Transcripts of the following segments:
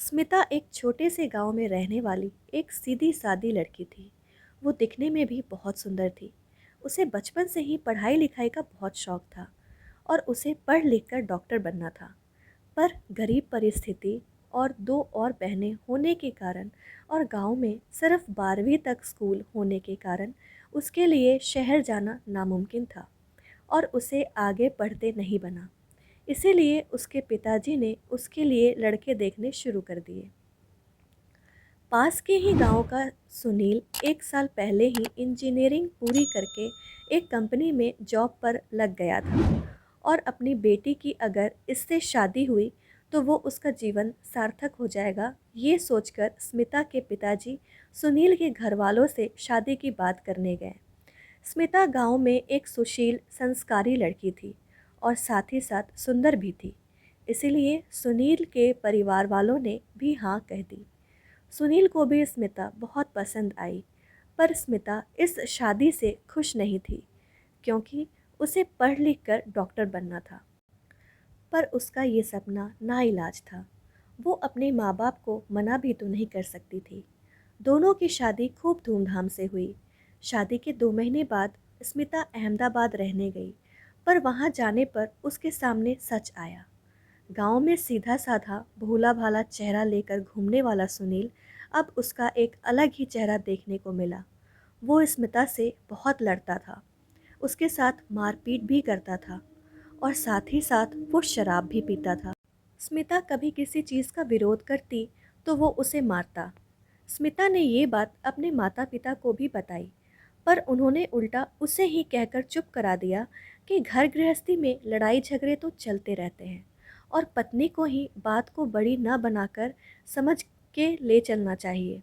स्मिता एक छोटे से गांव में रहने वाली एक सीधी सादी लड़की थी। वो दिखने में भी बहुत सुंदर थी। उसे बचपन से ही पढ़ाई लिखाई का बहुत शौक था और उसे पढ़ लिख कर डॉक्टर बनना था। पर गरीब परिस्थिति और दो और बहनें होने के कारण और गांव में सिर्फ 12वीं तक स्कूल होने के कारण उसके लिए शहर जाना नामुमकिन था और उसे आगे पढ़ते नहीं बना। इसीलिए उसके पिताजी ने उसके लिए लड़के देखने शुरू कर दिए। पास के ही गांव का सुनील 1 साल पहले ही इंजीनियरिंग पूरी करके एक कंपनी में जॉब पर लग गया था और अपनी बेटी की अगर इससे शादी हुई तो वो उसका जीवन सार्थक हो जाएगा। ये सोचकर स्मिता के पिताजी सुनील के घर वालों से शादी की बात करने गए। स्मिता गांव में एक सुशील संस्कारी लड़की थी और साथ ही साथ सुंदर भी थी। इसीलिए सुनील के परिवार वालों ने भी हाँ कह दी। सुनील को भी स्मिता बहुत पसंद आई, पर स्मिता इस शादी से खुश नहीं थी क्योंकि उसे पढ़ लिख कर डॉक्टर बनना था। पर उसका ये सपना नाइलाज था। वो अपने माँ बाप को मना भी तो नहीं कर सकती थी। दोनों की शादी खूब धूमधाम से हुई। शादी के 2 महीने बाद स्मिता अहमदाबाद रहने गई, पर वहाँ जाने पर उसके सामने सच आया। गांव में सीधा साधा भोला भाला चेहरा लेकर घूमने वाला सुनील अब उसका एक अलग ही चेहरा देखने को मिला। वो स्मिता से बहुत लड़ता था, उसके साथ मारपीट भी करता था और साथ ही साथ वो शराब भी पीता था। स्मिता कभी किसी चीज़ का विरोध करती तो वो उसे मारता। स्मिता ने ये बात अपने माता पिता को भी बताई, पर उन्होंने उल्टा उसे ही कहकर चुप करा दिया कि घर गृहस्थी में लड़ाई झगड़े तो चलते रहते हैं और पत्नी को ही बात को बड़ी न बनाकर समझ के ले चलना चाहिए।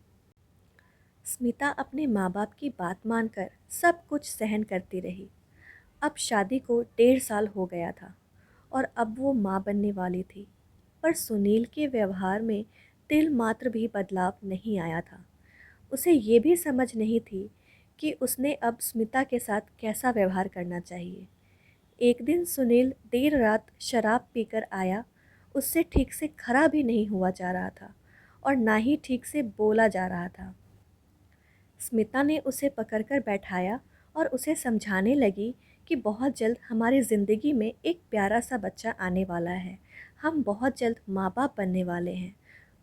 स्मिता अपने माँ बाप की बात मानकर सब कुछ सहन करती रही। अब शादी को 1.5 साल हो गया था और अब वो माँ बनने वाली थी, पर सुनील के व्यवहार में तिल मात्र भी बदलाव नहीं आया था। उसे ये भी समझ नहीं थी कि उसने अब स्मिता के साथ कैसा व्यवहार करना चाहिए। एक दिन सुनील देर रात शराब पीकर आया। उससे ठीक से खड़ा भी नहीं हुआ जा रहा था और ना ही ठीक से बोला जा रहा था। स्मिता ने उसे पकड़कर बैठाया और उसे समझाने लगी कि बहुत जल्द हमारी ज़िंदगी में एक प्यारा सा बच्चा आने वाला है। हम बहुत जल्द माँ बाप बनने वाले हैं।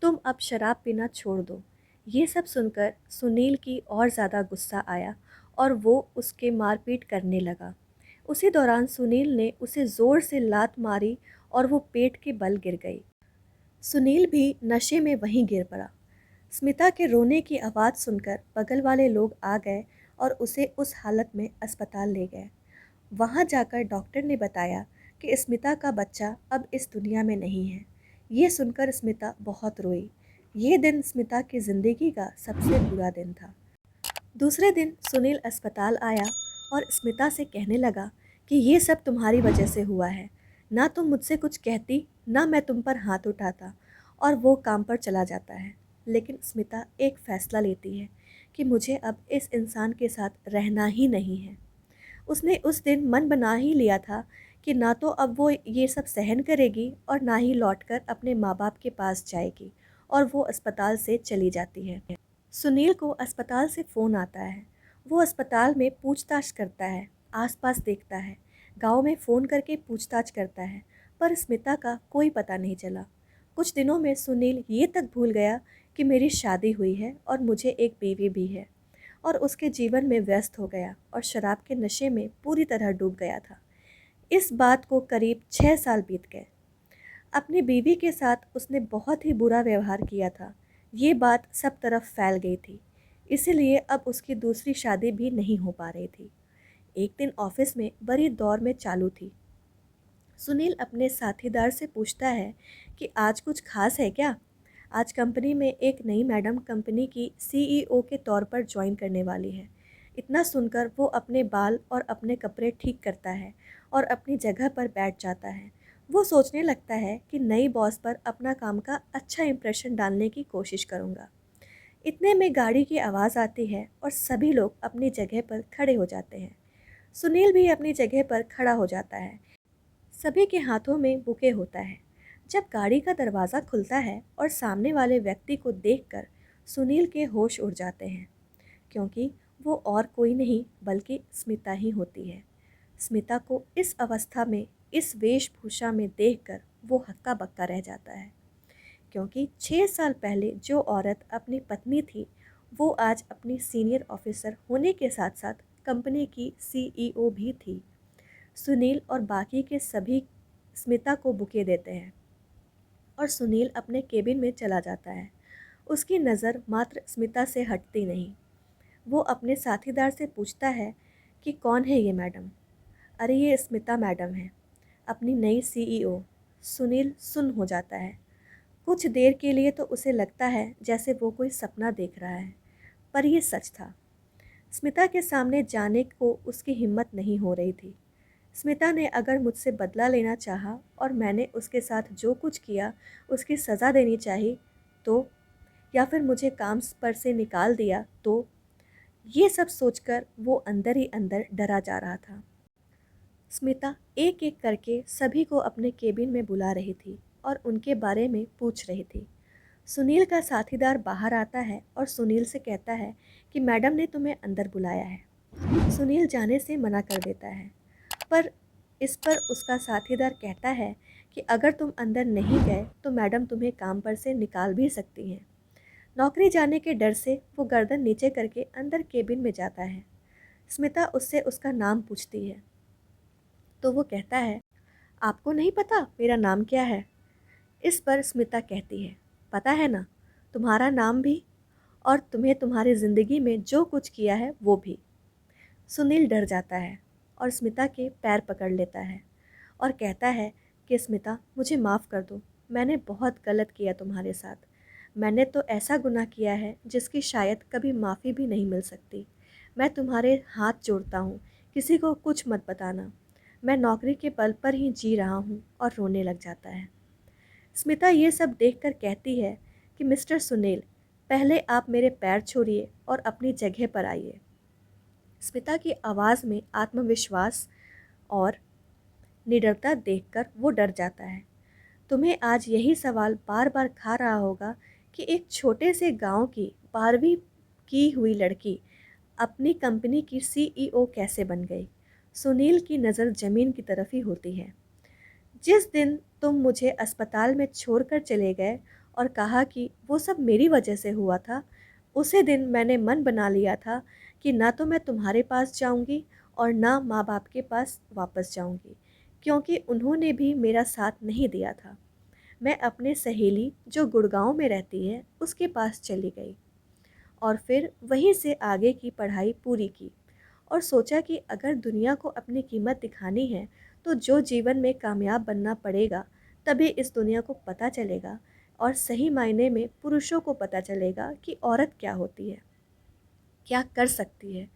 तुम अब शराब पीना छोड़ दो। ये सब सुनकर सुनील की और ज़्यादा गुस्सा आया और वो उसके मारपीट करने लगा। उसी दौरान सुनील ने उसे ज़ोर से लात मारी और वो पेट के बल गिर गई। सुनील भी नशे में वहीं गिर पड़ा। स्मिता के रोने की आवाज़ सुनकर बगल वाले लोग आ गए और उसे उस हालत में अस्पताल ले गए। वहाँ जाकर डॉक्टर ने बताया कि स्मिता का बच्चा अब इस दुनिया में नहीं है। ये सुनकर स्मिता बहुत रोई। ये दिन स्मिता की ज़िंदगी का सबसे बुरा दिन था। दूसरे दिन सुनील अस्पताल आया और स्मिता से कहने लगा कि ये सब तुम्हारी वजह से हुआ है। ना तुम मुझसे कुछ कहती, ना मैं तुम पर हाथ उठाता, और वो काम पर चला जाता है। लेकिन स्मिता एक फ़ैसला लेती है कि मुझे अब इस इंसान के साथ रहना ही नहीं है। उसने उस दिन मन बना ही लिया था कि ना तो अब वो ये सब सहन करेगी और ना ही लौटकर अपने माँ बाप के पास जाएगी, और वो अस्पताल से चली जाती है। सुनील को अस्पताल से फ़ोन आता है। वो अस्पताल में पूछताछ करता है, आसपास देखता है, गांव में फ़ोन करके पूछताछ करता है, पर स्मिता का कोई पता नहीं चला। कुछ दिनों में सुनील ये तक भूल गया कि मेरी शादी हुई है और मुझे एक बीवी भी है, और उसके जीवन में व्यस्त हो गया और शराब के नशे में पूरी तरह डूब गया था। इस बात को करीब 6 साल बीत गए। अपनी बीवी के साथ उसने बहुत ही बुरा व्यवहार किया था। ये बात सब तरफ फैल गई थी, इसीलिए अब उसकी दूसरी शादी भी नहीं हो पा रही थी। एक दिन ऑफिस में बड़ी दौड़ में चालू थी। सुनील अपने साथीदार से पूछता है कि आज कुछ खास है क्या। आज कंपनी में एक नई मैडम कंपनी की सीईओ के तौर पर ज्वाइन करने वाली है। इतना सुनकर वो अपने बाल और अपने कपड़े ठीक करता है और अपनी जगह पर बैठ जाता है। वो सोचने लगता है कि नई बॉस पर अपना काम का अच्छा इंप्रेशन डालने की कोशिश करूँगा। इतने में गाड़ी की आवाज़ आती है और सभी लोग अपनी जगह पर खड़े हो जाते हैं। सुनील भी अपनी जगह पर खड़ा हो जाता है। सभी के हाथों में बुके होता है। जब गाड़ी का दरवाज़ा खुलता है और सामने वाले व्यक्ति को देखकर सुनील के होश उड़ जाते हैं, क्योंकि वो और कोई नहीं बल्कि स्मिता ही होती है। स्मिता को इस अवस्था में, इस वेशभूषा में देखकर वो हक्का बक्का रह जाता है, क्योंकि 6 साल पहले जो औरत अपनी पत्नी थी, वो आज अपनी सीनियर ऑफिसर होने के साथ साथ कंपनी की CEO भी थी। सुनील और बाकी के सभी स्मिता को बुके देते हैं और सुनील अपने केबिन में चला जाता है। उसकी नज़र मात्र स्मिता से हटती नहीं। वो अपने साथीदार से पूछता है कि कौन है ये मैडम? अरे ये स्मिता मैडम है, अपनी नई CEO। सुनील सुन्न हो जाता है। कुछ देर के लिए तो उसे लगता है जैसे वो कोई सपना देख रहा है, पर यह सच था। स्मिता के सामने जाने को उसकी हिम्मत नहीं हो रही थी। स्मिता ने अगर मुझसे बदला लेना चाहा और मैंने उसके साथ जो कुछ किया उसकी सज़ा देनी चाहिए तो, या फिर मुझे काम पर से निकाल दिया तो, ये सब सोचकर वो अंदर ही अंदर डरा जा रहा था। स्मिता एक एक करके सभी को अपने केबिन में बुला रही थी और उनके बारे में पूछ रही थी। सुनील का साथीदार बाहर आता है और सुनील से कहता है कि मैडम ने तुम्हें अंदर बुलाया है। सुनील जाने से मना कर देता है, पर इस पर उसका साथीदार कहता है कि अगर तुम अंदर नहीं गए तो मैडम तुम्हें काम पर से निकाल भी सकती हैं। नौकरी जाने के डर से वो गर्दन नीचे करके अंदर केबिन में जाता है। स्मिता उससे उसका नाम पूछती है तो वो कहता है, आपको नहीं पता मेरा नाम क्या है? इस पर स्मिता कहती है, पता है ना, तुम्हारा नाम भी और तुम्हें तुम्हारी ज़िंदगी में जो कुछ किया है वो भी। सुनील डर जाता है और स्मिता के पैर पकड़ लेता है और कहता है कि स्मिता मुझे माफ़ कर दो, मैंने बहुत गलत किया तुम्हारे साथ। मैंने तो ऐसा गुनाह किया है जिसकी शायद कभी माफ़ी भी नहीं मिल सकती। मैं तुम्हारे हाथ जोड़ता हूँ, किसी को कुछ मत बताना। मैं नौकरी के बल पर ही जी रहा हूँ। और रोने लग जाता है। स्मिता ये सब देखकर कहती है कि मिस्टर सुनील, पहले आप मेरे पैर छोड़िए और अपनी जगह पर आइए। स्मिता की आवाज़ में आत्मविश्वास और निडरता देखकर वो डर जाता है। तुम्हें आज यही सवाल बार बार खा रहा होगा कि एक छोटे से गांव की 12वीं की हुई लड़की अपनी कंपनी की CEO कैसे बन गई। सुनील की नज़र ज़मीन की तरफ ही होती है। जिस दिन तुम मुझे अस्पताल में छोड़कर चले गए और कहा कि वो सब मेरी वजह से हुआ था, उसी दिन मैंने मन बना लिया था कि ना तो मैं तुम्हारे पास जाऊंगी और ना माँ बाप के पास वापस जाऊंगी, क्योंकि उन्होंने भी मेरा साथ नहीं दिया था। मैं अपने सहेली जो गुड़गांव में रहती है उसके पास चली गई और फिर वहीं से आगे की पढ़ाई पूरी की और सोचा कि अगर दुनिया को अपनी कीमत दिखानी है तो जो जीवन में कामयाब बनना पड़ेगा, तभी इस दुनिया को पता चलेगा और सही मायने में पुरुषों को पता चलेगा कि औरत क्या होती है, क्या कर सकती है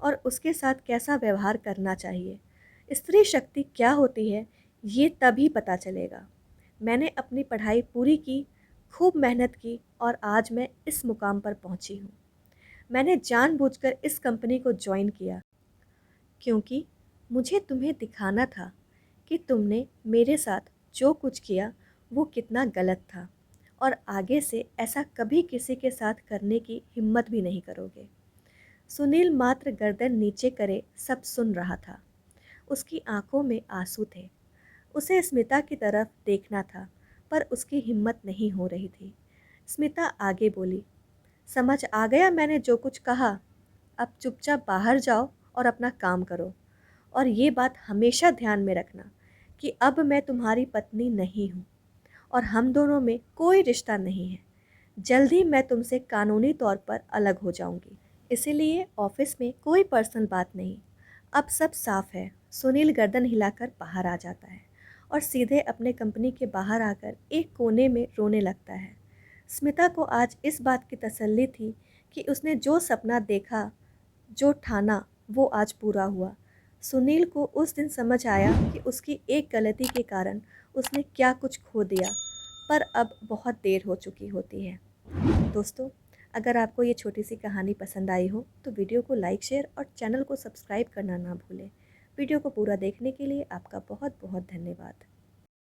और उसके साथ कैसा व्यवहार करना चाहिए। स्त्री शक्ति क्या होती है ये तभी पता चलेगा। मैंने अपनी पढ़ाई पूरी की, खूब मेहनत की और आज मैं इस मुकाम पर पहुंची हूँ। मैंने जानबूझकर इस कंपनी को ज्वाइन किया क्योंकि मुझे तुम्हें दिखाना था कि तुमने मेरे साथ जो कुछ किया वो कितना गलत था और आगे से ऐसा कभी किसी के साथ करने की हिम्मत भी नहीं करोगे। सुनील मात्र गर्दन नीचे करे सब सुन रहा था। उसकी आंखों में आंसू थे। उसे स्मिता की तरफ देखना था, पर उसकी हिम्मत नहीं हो रही थी। स्मिता आगे बोली, समझ आ गया मैंने जो कुछ कहा। अब चुपचाप बाहर जाओ और अपना काम करो। और ये बात हमेशा ध्यान में रखना कि अब मैं तुम्हारी पत्नी नहीं हूँ और हम दोनों में कोई रिश्ता नहीं है। जल्द ही मैं तुमसे कानूनी तौर पर अलग हो जाऊंगी, इसीलिए ऑफिस में कोई पर्सनल बात नहीं। अब सब साफ है। सुनील गर्दन हिलाकर बाहर आ जाता है और सीधे अपने कंपनी के बाहर आकर एक कोने में रोने लगता है। स्मिता को आज इस बात की तसल्ली थी कि उसने जो सपना देखा, जो ठाना, वो आज पूरा हुआ। सुनील को उस दिन समझ आया कि उसकी एक गलती के कारण उसने क्या कुछ खो दिया, पर अब बहुत देर हो चुकी होती है। दोस्तों, अगर आपको ये छोटी सी कहानी पसंद आई हो तो वीडियो को लाइक, शेयर और चैनल को सब्सक्राइब करना ना भूलें। वीडियो को पूरा देखने के लिए आपका बहुत बहुत धन्यवाद।